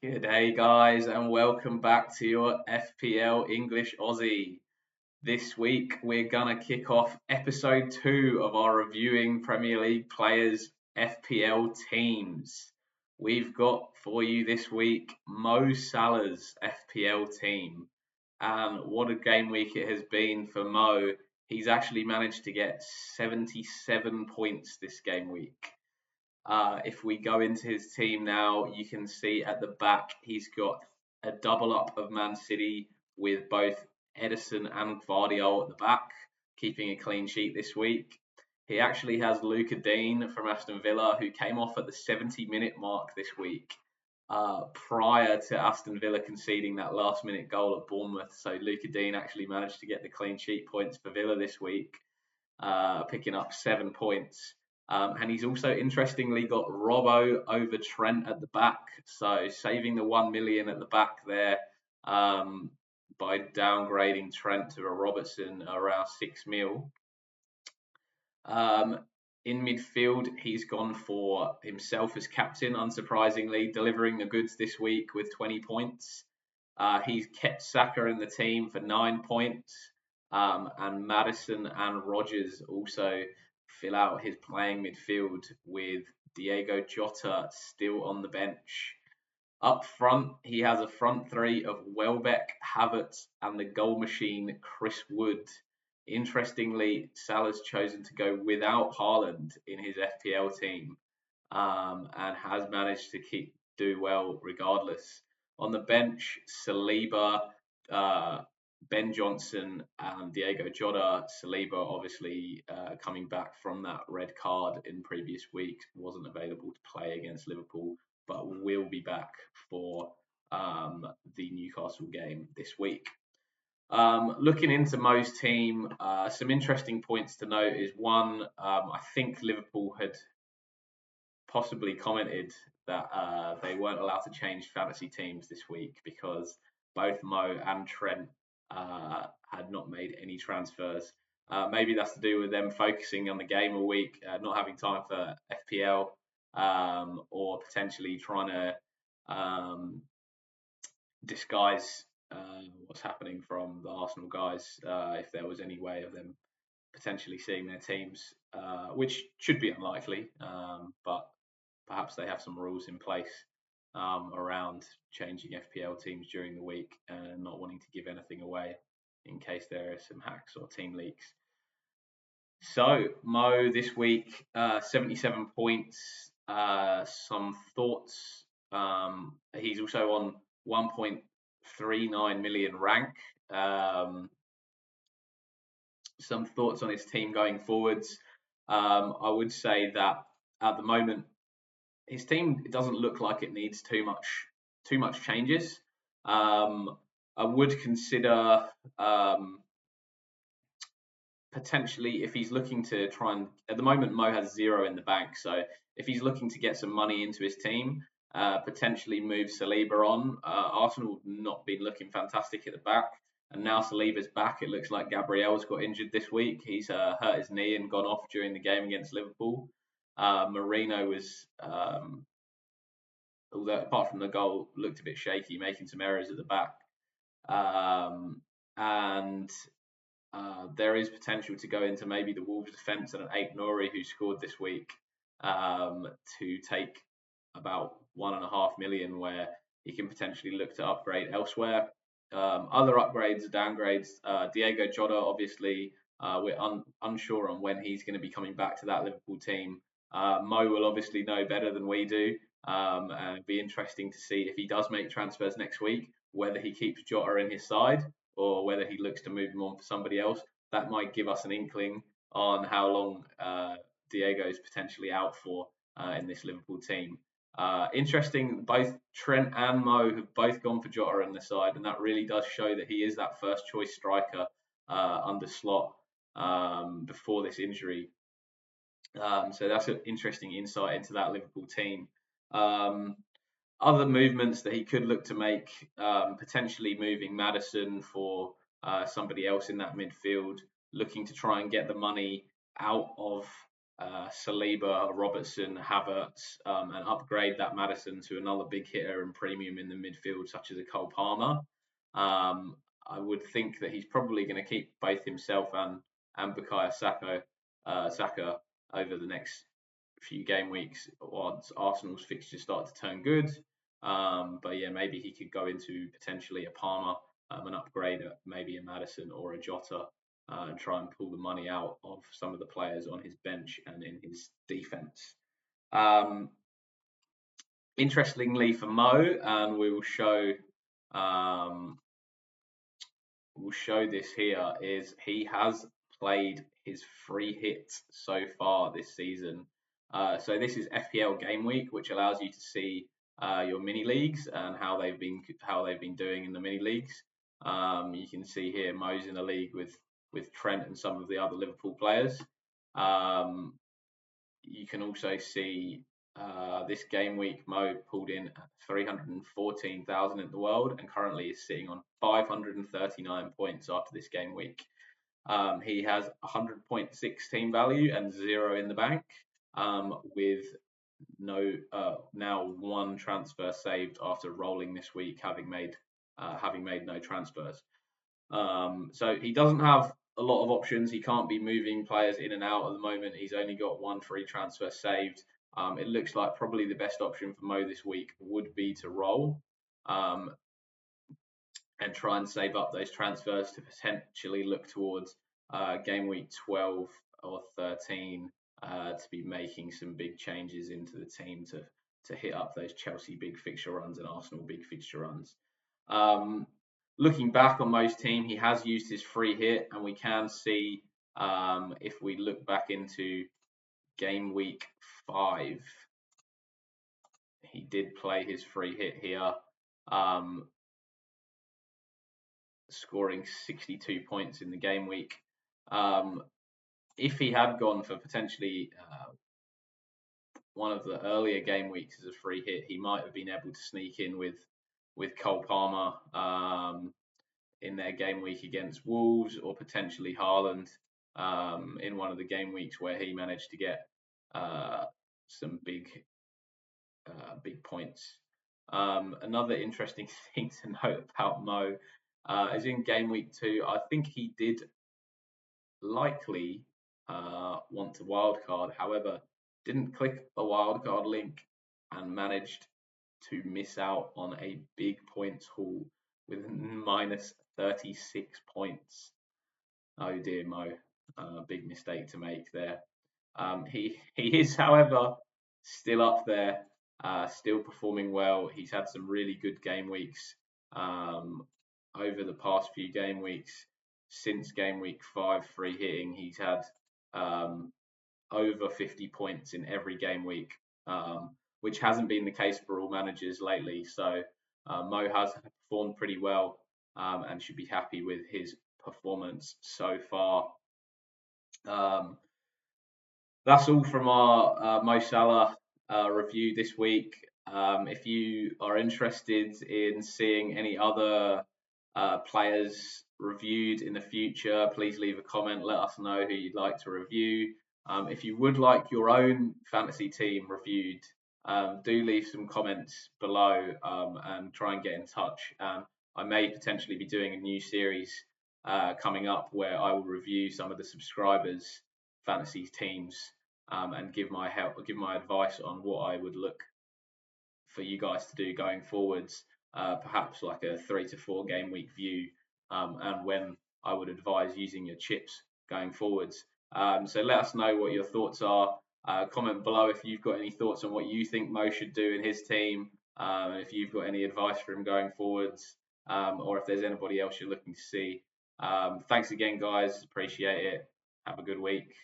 Good day, guys, and welcome back to your FPL English Aussie. This week, we're gonna kick off episode 2 of our reviewing Premier League players' FPL teams. We've got for you this week Mo Salah's FPL team, and what a game week it has been for Mo. He's actually managed to get 77 points this game week. If we go into his team now, you can see at the back he's got a double up of Man City with both Edison and Gvardiol at the back, keeping a clean sheet this week. He actually has Luca Dean from Aston Villa, who came off at the 70-minute mark this week, prior to Aston Villa conceding that last-minute goal at Bournemouth. So Luca Dean actually managed to get the clean sheet points for Villa this week, picking up 7 points. And he's also interestingly got Robbo over Trent at the back, so saving the 1 million at the back there, by downgrading Trent to a Robertson around 6 mil. In midfield, he's gone for himself as captain, unsurprisingly, delivering the goods this week with 20 points. He's kept Saka in the team for 9 points, and Maddison and Rodgers also fill out his playing midfield with Diego Jota still on the bench. Up front, he has a front three of Welbeck, Havertz, and the goal machine Chris Wood. Interestingly, Salah's chosen to go without Haaland in his FPL team, and has managed to do well regardless. On the bench, Saliba, Ben Johnson, and Diego Jota. Saliba, obviously, coming back from that red card in previous weeks, wasn't available to play against Liverpool, but will be back for the Newcastle game this week. Looking into Mo's team, some interesting points to note is one, I think Liverpool had possibly commented that they weren't allowed to change fantasy teams this week because both Mo and Trent had not made any transfers. Maybe that's to do with them focusing on the game all week, not having time for FPL, or potentially trying to disguise what's happening from the Arsenal guys, if there was any way of them potentially seeing their teams, which should be unlikely, but perhaps they have some rules in place around changing FPL teams during the week and not wanting to give anything away in case there are some hacks or team leaks. So Mo this week, 77 points. Some thoughts. He's also on 1.39 million rank. Some thoughts on his team going forwards. I would say that at the moment, his team doesn't look like it needs too much changes. I would consider potentially, if he's looking to try and, at the moment Mo has 0 in the bank, so if he's looking to get some money into his team, potentially move Saliba on. Arsenal have not been looking fantastic at the back, and now Saliba's back. It looks like Gabriel's got injured this week. He's hurt his knee and gone off during the game against Liverpool. Marino was, although apart from the goal, looked a bit shaky, making some errors at the back. And there is potential to go into maybe the Wolves defence and an Aït-Nouri who scored this week, to take about 1.5 million, where he can potentially look to upgrade elsewhere. Other upgrades, downgrades, Diego Jota, obviously, we're unsure on when he's going to be coming back to that Liverpool team. Mo will obviously know better than we do, and it'd be interesting to see if he does make transfers next week, whether he keeps Jota in his side or whether he looks to move him on for somebody else. That might give us an inkling on how long Diego is potentially out for in this Liverpool team. Interesting, both Trent and Mo have both gone for Jota in the side, and that really does show that he is that first choice striker under Slot before this injury. So that's an interesting insight into that Liverpool team. Other movements that he could look to make, potentially moving Maddison for somebody else in that midfield, looking to try and get the money out of Saliba, Robertson, Havertz, and upgrade that Maddison to another big hitter and premium in the midfield, such as a Cole Palmer. I would think that he's probably going to keep both himself and Bukayo Saka over the next few game weeks once Arsenal's fixtures start to turn good. But yeah, maybe he could go into potentially a Palmer, an upgrade, maybe a Maddison or a Jota, and try and pull the money out of some of the players on his bench and in his defence. Um, Interestingly for Mo, and um, we'll show this here, is he has played his free hits so far this season. So this is FPL game week, which allows you to see your mini leagues and how they've been doing in the mini leagues. You can see here Mo's in a league with Trent and some of the other Liverpool players. You can also see this game week Mo pulled in 314,000 in the world and currently is sitting on 539 points after this game week. He has 100.6 team value and 0 in the bank, with no now one transfer saved after rolling this week, having made no transfers. So he doesn't have a lot of options. He can't be moving players in and out at the moment. He's only got one free transfer saved. It looks like probably the best option for Mo this week would be to roll and try and save up those transfers to potentially look towards game week 12 or 13 to be making some big changes into the team to hit up those Chelsea big fixture runs and Arsenal big fixture runs. Looking back on Mo's team, he has used his free hit, and we can see if we look back into game week 5, he did play his free hit here, scoring 62 points in the game week. If he had gone for potentially one of the earlier game weeks as a free hit, he might have been able to sneak in with Cole Palmer in their game week against Wolves, or potentially Haaland in one of the game weeks where he managed to get some big points. Another interesting thing to note about Mo is in game week 2, I think he did likely want to wildcard, however, didn't click the wildcard link and managed to miss out on a big points haul with minus 36 points. Oh dear, Mo. Big mistake to make there. He is, however, still up there, still performing well. He's had some really good game weeks over the past few game weeks. Since game week 5 free hitting, he's had over 50 points in every game week, which hasn't been the case for all managers lately. So Mo has performed pretty well and should be happy with his performance so far. That's all from our Mo Salah review this week. If you are interested in seeing any other players reviewed in the future, please leave a comment. Let us know who you'd like to review. If you would like your own fantasy team reviewed, do leave some comments below and try and get in touch. I may potentially be doing a new series coming up where I will review some of the subscribers' fantasy teams and give my advice on what I would look for you guys to do going forwards. Perhaps like a 3 to 4 game week view, and when I would advise using your chips going forwards. So let us know what your thoughts are. Comment below if you've got any thoughts on what you think Mo should do in his team, if you've got any advice for him going forwards, or if there's anybody else you're looking to see. Thanks again, guys. Appreciate it. Have a good week.